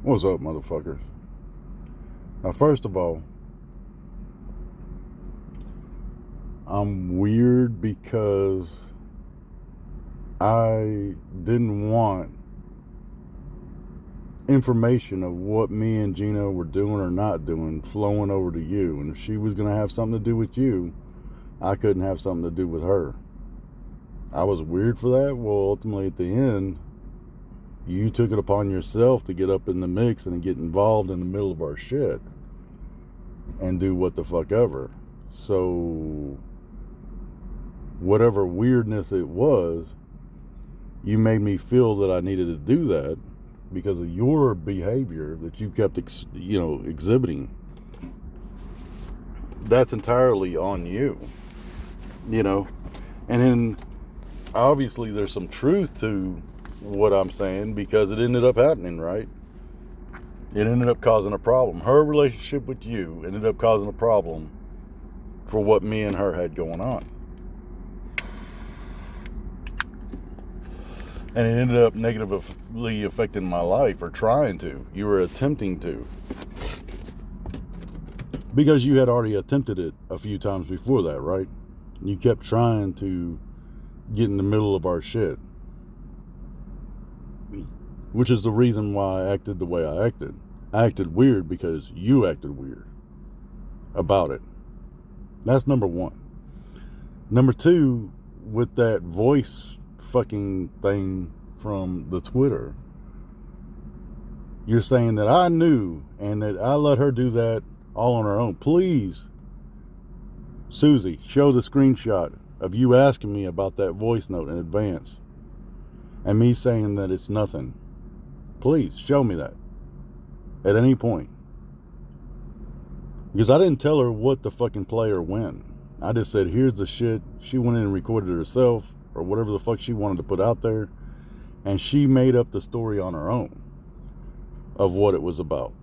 What's up, motherfuckers? Now, first of all, I'm weird because I didn't want information of what me and Gina were doing or not doing flowing over to you. And if she was going to have something to do with you, I couldn't have something to do with her. I was weird for that. Well, ultimately, at the end, you took it upon yourself to get up in the mix and get involved in the middle of our shit and do what the fuck ever. So whatever weirdness it was, you made me feel that I needed to do that because of your behavior that you kept exhibiting. That's entirely on you, and then obviously there's some truth to what I'm saying because it ended up happening, right? It ended up causing a problem. Her relationship with you ended up causing a problem for what me and her had going on. And it ended up negatively affecting my life, or trying to. You were attempting to. Because you had already attempted it a few times before that, right? You kept trying to get in the middle of our shit. Which is the reason why I acted the way I acted. I acted weird because you acted weird about it. That's number one. Number two, with that voice fucking thing from the Twitter, you're saying that I knew and that I let her do that all on her own. Please, Susie, show the screenshot of you asking me about that voice note in advance and me saying that it's nothing. Please show me that at any point, because I didn't tell her what to fucking play or when. I just said, here's the shit. She went in and recorded it herself, or whatever the fuck she wanted to put out there, and she made up the story on her own of what it was about.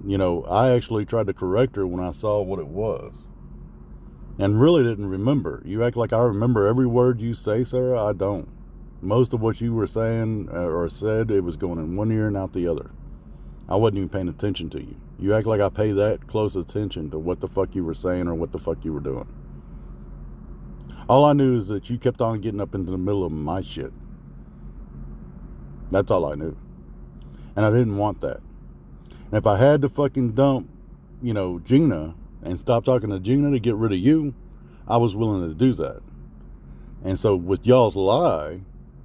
I actually tried to correct her when I saw what it was and really didn't remember. You act like I remember every word you say, Sarah. I don't. Most of what you were saying or said, it was going in one ear and out the other. I wasn't even paying attention to you. You act like I pay that close attention to what the fuck you were saying or what the fuck you were doing. All I knew is that you kept on getting up into the middle of my shit. That's all I knew. And I didn't want that. And if I had to fucking dump, Gina and stop talking to Gina to get rid of you, I was willing to do that. And so with y'all's lie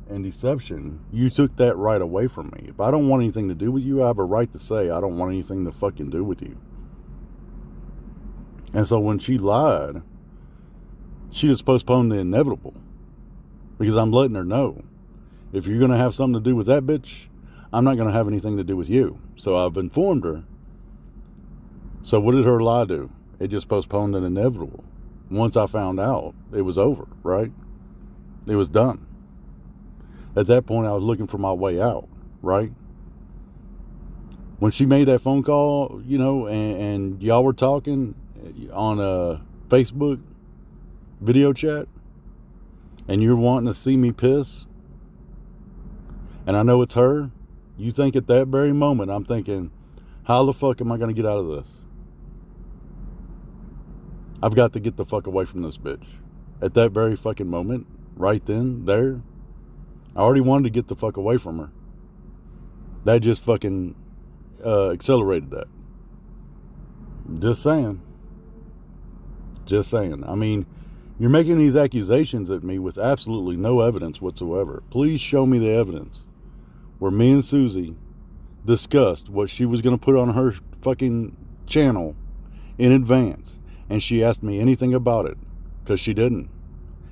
and deception, you took that right away from me. If I don't want anything to do with you, I have a right to say I don't want anything to fucking do with you. And so when she lied, she just postponed the inevitable, because I'm letting her know, if you're going to have something to do with that bitch, I'm not going to have anything to do with you. So I've informed her. So what did her lie do? It just postponed an inevitable. Once I found out, it was over, right? It was done. At that point, I was looking for my way out, right? When she made that phone call, and y'all were talking on a Facebook video chat, and you're wanting to see me piss, and I know it's her, you think at that very moment, I'm thinking, how the fuck am I going to get out of this? I've got to get the fuck away from this bitch. At that very fucking moment, right then, there, I already wanted to get the fuck away from her. That just fucking accelerated that. Just saying. I mean, you're making these accusations at me with absolutely no evidence whatsoever. Please show me the evidence where me and Susie discussed what she was going to put on her fucking channel in advance, and she asked me anything about it, because she didn't.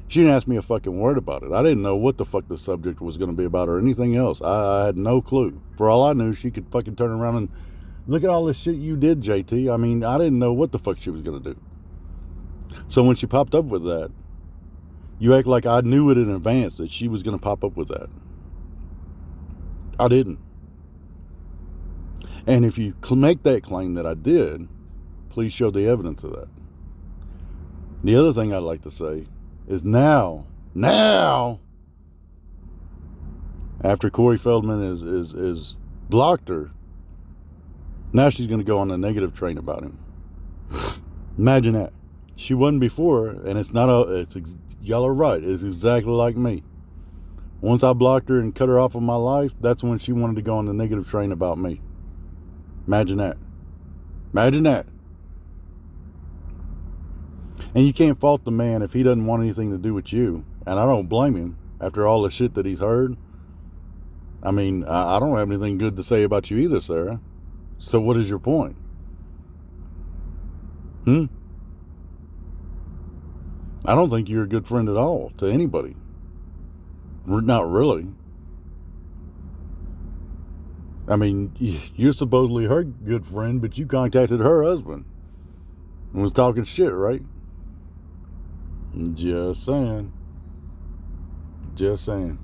She didn't ask me a fucking word about it. I didn't know what the fuck the subject was going to be about or anything else. I had no clue. For all I knew, she could fucking turn around and look at all this shit you did, JT. I mean, I didn't know what the fuck she was going to do. So when she popped up with that, you act like I knew it in advance that she was going to pop up with that. I didn't. And if you make that claim that I did, please show the evidence of that. The other thing I'd like to say is now, after Corey Feldman is blocked her Now she's going to go on the negative train about him. Imagine that. She wasn't before, and it's not a. Y'all are right. It's exactly like me. Once I blocked her and cut her off of my life, that's when she wanted to go on the negative train about me. Imagine that. Imagine that. And you can't fault the man if he doesn't want anything to do with you. And I don't blame him after all the shit that he's heard. I mean, I don't have anything good to say about you either, Sarah. So what is your point? I don't think you're a good friend at all to anybody. Not really. I mean, you're supposedly her good friend, but you contacted her husband and was talking shit, right? Just saying. Just saying.